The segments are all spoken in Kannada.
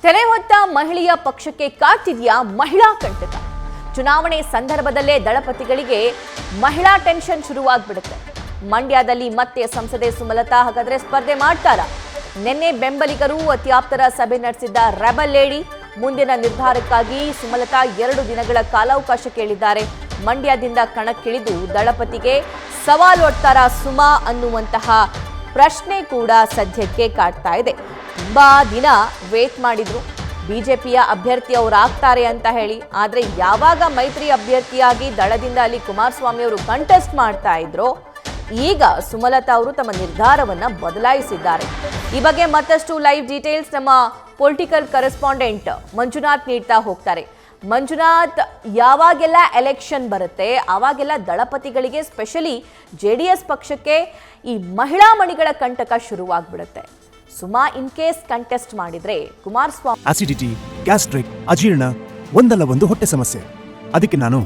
ತೆರೆ ಹೊತ್ತ ಮಹಿಳೆಯ ಪಕ್ಷಕ್ಕೆ ಕಾಡ್ತಿದೆಯಾ ಮಹಿಳಾ ಕಂಟಕ. ಚುನಾವಣೆ ಸಂದರ್ಭದಲ್ಲೇ ದಳಪತಿಗಳಿಗೆ ಮಹಿಳಾ ಟೆನ್ಷನ್ ಶುರುವಾಗ್ಬಿಡುತ್ತೆ. ಮಂಡ್ಯದಲ್ಲಿ ಮತ್ತೆ ಸಂಸದೆ ಸುಮಲತಾ ಹಾಗಾದ್ರೆ ಸ್ಪರ್ಧೆ ಮಾಡ್ತಾರಾ? ನಿನ್ನೆ ಬೆಂಬಲಿಗರು ಅತ್ಯಾಪ್ತರ ಸಭೆ ನಡೆಸಿದ್ದ ರೆಬಲ್ ಲೇಡಿ ಮುಂದಿನ ನಿರ್ಧಾರಕ್ಕಾಗಿ ಸುಮಲತಾ 2 ದಿನಗಳ ಕಾಲಾವಕಾಶ ಕೇಳಿದ್ದಾರೆ. ಮಂಡ್ಯದಿಂದ ಕಣಕ್ಕಿಳಿದು ದಳಪತಿಗೆ ಸವಾಲು ಒಡ್ತಾರಾ ಸುಮಾ ಅನ್ನುವಂತಹ ಪ್ರಶ್ನೆ ಕೂಡ ಸದ್ಯಕ್ಕೆ ಕಾಡ್ತಾ ಇದೆ. ತುಂಬಾ ದಿನ ವೇಟ್ ಮಾಡಿದ್ರು ಬಿಜೆಪಿಯ ಅಭ್ಯರ್ಥಿ ಅವರಾಗ್ತಾರೆ ಅಂತ ಹೇಳಿ. ಆದ್ರೆ ಯಾವಾಗ ಮೈತ್ರಿ ಅಭ್ಯರ್ಥಿಯಾಗಿ ದಳದಿಂದ ಅಲ್ಲಿ ಕುಮಾರಸ್ವಾಮಿ ಅವರು ಕಂಟೆಸ್ಟ್ ಮಾಡ್ತಾ ಇದ್ರು, ಈಗ ಸುಮಲತಾ ಅವರು ತಮ್ಮ ನಿರ್ಧಾರವನ್ನ ಬದಲಾಯಿಸಿದ್ದಾರೆ. ಈ ಬಗ್ಗೆ ಮತ್ತಷ್ಟು ಲೈವ್ ಡೀಟೇಲ್ಸ್ ನಮ್ಮ ಪೊಲಿಟಿಕಲ್ ಕರೆಸ್ಪಾಂಡೆಂಟ್ ಮಂಜುನಾಥ್ ನೀಡ್ತಾ ಹೋಗ್ತಾರೆ. ಮಂಜುನಾಥ್, ಯಾವಾಗೆಲ್ಲ ಎಲೆಕ್ಷನ್ ಬರುತ್ತೆ ಆವಾಗೆಲ್ಲ ದಳಪತಿಗಳಿಗೆ ಸ್ಪೆಷಲಿ JDS ಪಕ್ಷಕ್ಕೆ ಈ ಮಹಿಳಾ ಮಣಿಗಳ ಕಂಟಕ ಶುರುವಾಗ್ಬಿಡುತ್ತೆ. ಸುಮಾ ಇನ್ ಕೇಸ್ ಕಂಟೆಸ್ಟ್ ಮಾಡಿದ್ರೆ ಕುಮಾರಸ್ವಾಮಿ ಅಸಿಡಿಟಿ, ಗ್ಯಾಸ್ಟ್ರಿಕ್, ಅಜೀರ್ಣ ಒಂದಲ್ಲ ಒಂದು ಹೊಟ್ಟೆ ಸಮಸ್ಯೆ. ಅದಕ್ಕೆ ನಾನು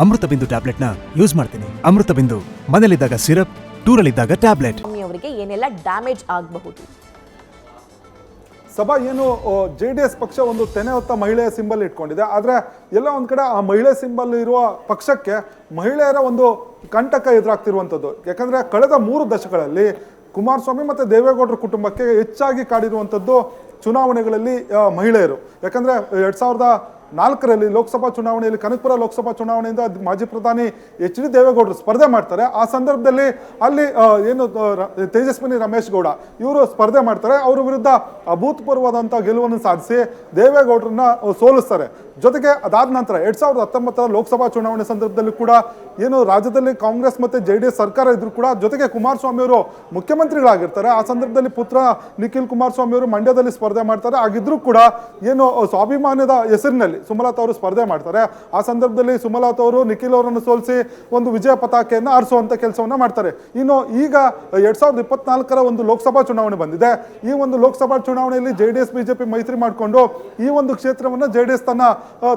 ಅಮೃತ ಬಿಂದು ಟ್ಯಾಬ್ಲೆಟ್ನ ಯೂಸ್ ಮಾಡ್ತೀನಿ. ಅಮೃತ ಬಿಂದು ಮನೇಲಿದ್ದಾಗ ಸಿರಪ್, ಟೂರಲ್ಲಿದ್ದಾಗ ಟ್ಯಾಬ್ಲೆಟ್. ಅವರಿಗೆ ಏನೆಲ್ಲ ಡ್ಯಾಮೇಜ್ ಆಗಬಹುದು? ಸಭಾ ಏನು JDS ಪಕ್ಷ ಒಂದು ತೆನೆ ಹೊತ್ತ ಮಹಿಳೆಯ ಸಿಂಬಲ್ ಇಟ್ಕೊಂಡಿದೆ. ಆದರೆ ಎಲ್ಲ ಒಂದು ಕಡೆ ಆ ಮಹಿಳೆ ಸಿಂಬಲ್ ಇರುವ ಪಕ್ಷಕ್ಕೆ ಮಹಿಳೆಯರ ಒಂದು ಕಂಟಕ ಎದುರಾಗ್ತಿರುವಂಥದ್ದು. ಯಾಕಂದರೆ ಕಳೆದ 3 ದಶಕಗಳಲ್ಲಿ ಕುಮಾರಸ್ವಾಮಿ ಮತ್ತು ದೇವೇಗೌಡರ ಕುಟುಂಬಕ್ಕೆ ಹೆಚ್ಚಾಗಿ ಕಾಡಿರುವಂಥದ್ದು ಚುನಾವಣೆಗಳಲ್ಲಿ ಮಹಿಳೆಯರು. ಯಾಕಂದರೆ 2004ರಲ್ಲಿ ಲೋಕಸಭಾ ಚುನಾವಣೆಯಲ್ಲಿ, ಕನಕಪುರ ಲೋಕಸಭಾ ಚುನಾವಣೆಯಿಂದ ಮಾಜಿ ಪ್ರಧಾನಿ HD ದೇವೇಗೌಡರು ಸ್ಪರ್ಧೆ ಮಾಡ್ತಾರೆ. ಆ ಸಂದರ್ಭದಲ್ಲಿ ಅಲ್ಲಿ ಏನು ತೇಜಸ್ವಿನಿ ರಮೇಶ್ ಗೌಡ ಇವರು ಸ್ಪರ್ಧೆ ಮಾಡ್ತಾರೆ. ಅವರ ವಿರುದ್ಧ ಅಭೂತಪೂರ್ವವಾದಂಥ ಗೆಲುವನ್ನು ಸಾಧಿಸಿ ದೇವೇಗೌಡರನ್ನ ಸೋಲಿಸ್ತಾರೆ. ಜೊತೆಗೆ ಅದಾದ ನಂತರ 2019ರ ಲೋಕಸಭಾ ಚುನಾವಣೆ ಸಂದರ್ಭದಲ್ಲಿ ಕೂಡ ಏನು ರಾಜ್ಯದಲ್ಲಿ ಕಾಂಗ್ರೆಸ್ ಮತ್ತು JDS ಸರ್ಕಾರ ಇದ್ರು ಕೂಡ ಜೊತೆಗೆ ಕುಮಾರಸ್ವಾಮಿ ಅವರು ಮುಖ್ಯಮಂತ್ರಿಗಳಾಗಿರ್ತಾರೆ. ಆ ಸಂದರ್ಭದಲ್ಲಿ ಪುತ್ರ ನಿಖಿಲ್ ಕುಮಾರಸ್ವಾಮಿ ಅವರು ಮಂಡ್ಯದಲ್ಲಿ ಸ್ಪರ್ಧೆ ಮಾಡ್ತಾರೆ. ಆಗಿದ್ರೂ ಕೂಡ ಏನು ಸ್ವಾಭಿಮಾನದ ಹೆಸರಿನಲ್ಲಿ ಸುಮಲತಾ ಅವರು ಸ್ಪರ್ಧೆ ಮಾಡ್ತಾರೆ. ಆ ಸಂದರ್ಭದಲ್ಲಿ ಸುಮಲತಾ ಅವರು ನಿಖಿಲ್ ಅವರನ್ನು ಸೋಲಿಸಿ ಒಂದು ವಿಜಯ ಪತಾಕೆಯನ್ನು ಆರಿಸುವಂಥ ಕೆಲಸವನ್ನು ಮಾಡ್ತಾರೆ. ಇನ್ನು ಈಗ 2024ರ ಒಂದು ಲೋಕಸಭಾ ಚುನಾವಣೆ ಬಂದಿದೆ. ಈ ಒಂದು ಲೋಕಸಭಾ ಚುನಾವಣೆಯಲ್ಲಿ JDS BJP ಮೈತ್ರಿ ಮಾಡಿಕೊಂಡು ಈ ಒಂದು ಕ್ಷೇತ್ರವನ್ನು JDS ತನ್ನ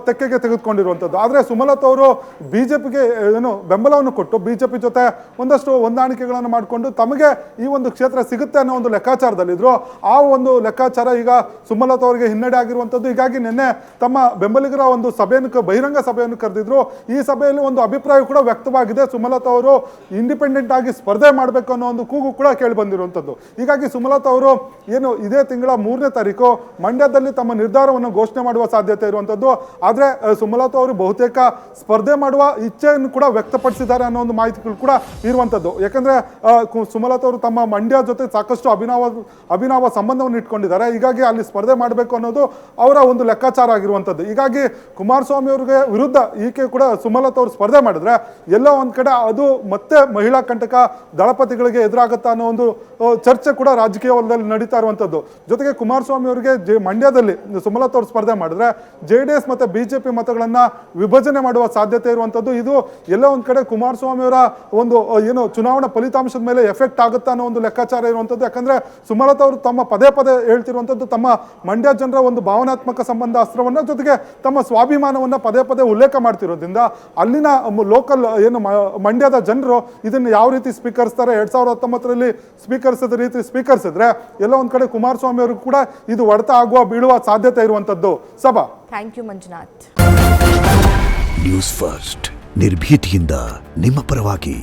ತೆಕ್ಕೆಗೆ ತೆಗೆದುಕೊಂಡಿರುವಂಥದ್ದು. ಆದರೆ ಸುಮಲತಾ ಅವರು ಬಿಜೆಪಿಗೆ ಏನು ಬೆಂಬಲವನ್ನು ಕೊಟ್ಟು ಬಿಜೆಪಿ ಜೊತೆ ಒಂದಷ್ಟು ಹೊಂದಾಣಿಕೆಗಳನ್ನು ಮಾಡಿಕೊಂಡು ತಮಗೆ ಈ ಒಂದು ಕ್ಷೇತ್ರ ಸಿಗುತ್ತೆ ಅನ್ನೋ ಒಂದು ಲೆಕ್ಕಾಚಾರದಲ್ಲಿದ್ರು. ಆ ಒಂದು ಲೆಕ್ಕಾಚಾರ ಈಗ ಸುಮಲತಾ ಅವರಿಗೆ ಹಿನ್ನಡೆ ಆಗಿರುವಂಥದ್ದು. ಹೀಗಾಗಿ ನಿನ್ನೆ ತಮ್ಮ ಬೆಂಬಲಿಗರ ಒಂದು ಸಭೆಯನ್ನು, ಬಹಿರಂಗ ಸಭೆಯನ್ನು ಕರೆದಿದ್ರು. ಈ ಸಭೆಯಲ್ಲಿ ಒಂದು ಅಭಿಪ್ರಾಯ ಕೂಡ ವ್ಯಕ್ತವಾಗಿದೆ. ಸುಮಲತಾ ಅವರು ಇಂಡಿಪೆಂಡೆಂಟ್ ಆಗಿ ಸ್ಪರ್ಧೆ ಮಾಡಬೇಕು ಅನ್ನೋ ಒಂದು ಕೂಗು ಕೂಡ ಕೇಳಿ ಬಂದಿರುವಂಥದ್ದು. ಹೀಗಾಗಿ ಸುಮಲತಾ ಅವರು ಏನು ಇದೇ ತಿಂಗಳ 3ನೇ ತಾರೀಕು ಮಂಡ್ಯದಲ್ಲಿ ತಮ್ಮ ನಿರ್ಧಾರವನ್ನು ಘೋಷಣೆ ಮಾಡುವ ಸಾಧ್ಯತೆ ಇರುವಂಥದ್ದು. ಆದರೆ ಸುಮಲತಾ ಅವರು ಬಹುತೇಕ ಸ್ಪರ್ಧೆ ಮಾಡುವ ಇಚ್ಛೆಯನ್ನು ಕೂಡ ವ್ಯಕ್ತಪಡಿಸಿದ್ದಾರೆ ಅನ್ನೋ ಒಂದು ಮಾಹಿತಿಗಳು ಕೂಡ ಇರುವಂಥದ್ದು. ಯಾಕಂದರೆ ಸುಮಲತಾ ಅವರು ತಮ್ಮ ಮಂಡ್ಯ ಜೊತೆ ಸಾಕಷ್ಟು ಅಭಿನವ ಸಂಬಂಧವನ್ನು ಇಟ್ಕೊಂಡಿದ್ದಾರೆ. ಹೀಗಾಗಿ ಅಲ್ಲಿ ಸ್ಪರ್ಧೆ ಮಾಡಬೇಕು ಅನ್ನೋದು ಅವರ ಒಂದು ಲೆಕ್ಕಾಚಾರ ಆಗಿರುವಂಥದ್ದು. ಹೀಗಾಗಿ ಕುಮಾರಸ್ವಾಮಿ ಅವರಿಗೆ ವಿರುದ್ಧ ಈಕೆ ಕೂಡ ಸುಮಲತಾ ಅವರು ಸ್ಪರ್ಧೆ ಮಾಡಿದ್ರೆ ಎಲ್ಲೋ ಒಂದು ಕಡೆ ಅದು ಮತ್ತೆ ಮಹಿಳಾ ಕಂಟಕ ದಳಪತಿಗಳಿಗೆ ಎದುರಾಗುತ್ತಾ ಅನ್ನೋ ಒಂದು ಚರ್ಚೆ ಕೂಡ ರಾಜಕೀಯ ವಲಯದಲ್ಲಿ ನಡೀತಾ ಇರುವಂಥದ್ದು. ಜೊತೆಗೆ ಕುಮಾರಸ್ವಾಮಿ ಅವರಿಗೆ ಮಂಡ್ಯದಲ್ಲಿ ಸುಮಲತಾ ಅವರು ಸ್ಪರ್ಧೆ ಮಾಡಿದ್ರೆ JDS ಮತ್ತು BJP ಮತಗಳನ್ನು ವಿಭಜನೆ ಮಾಡುವ ಸಾಧ್ಯತೆ ಇರುವಂಥದ್ದು. ಇದು ಎಲ್ಲೋ ಒಂದು ಕಡೆ ಕುಮಾರಸ್ವಾಮಿ ಅವರ ಒಂದು ಏನು ಚುನಾವಣಾ ಫಲಿತಾಂಶದ ಮೇಲೆ ಎಫೆಕ್ಟ್ ಆಗುತ್ತಾ ಅನ್ನೋ ಒಂದು ಲೆಕ್ಕಾಚಾರ ಇರುವಂಥದ್ದು. ಯಾಕಂದರೆ ಸುಮಲತಾ ಅವರು ತಮ್ಮ ಪದೇ ಹೇಳ್ತಿರುವಂಥದ್ದು ತಮ್ಮ ಮಂಡ್ಯ ಜನರ ಒಂದು ಭಾವನಾತ್ಮಕ ಸಂಬಂಧ ಅಸ್ತ್ರವನ್ನು ಜೊತೆಗೆ ತಮ್ಮ ಸ್ವಾಭಿಮಾನವನ್ನು ಪದೇ ಉಲ್ಲೇಖ ಮಾಡ್ತಿರೋದ್ರಿಂದ ಅಲ್ಲಿನ ಲೋಕಲ್ ಏನು ಮಂಡ್ಯದ ಜನರು ಇದನ್ನು ಯಾವ ರೀತಿ ಸ್ವೀಕರಿಸ್ತಾರೆ, 2019ರಲ್ಲಿ ಸ್ವೀಕರಿಸಿದ ರೀತಿ ಸ್ವೀಕರಿಸಿದ್ರೆ ಎಲ್ಲೋ ಒಂದು ಕಡೆ ಕುಮಾರಸ್ವಾಮಿ ಅವರು ಕೂಡ ಇದು ಹೊಡೆತ ಆಗುವ ಬೀಳುವ ಸಾಧ್ಯತೆ ಇರುವಂಥದ್ದು. ಸಭಾ, thank you Manjunath. News first ನಿರ್ಭೀತಿಯಿಂದ ನಿಮ್ಮ ಪರವಾಗಿ.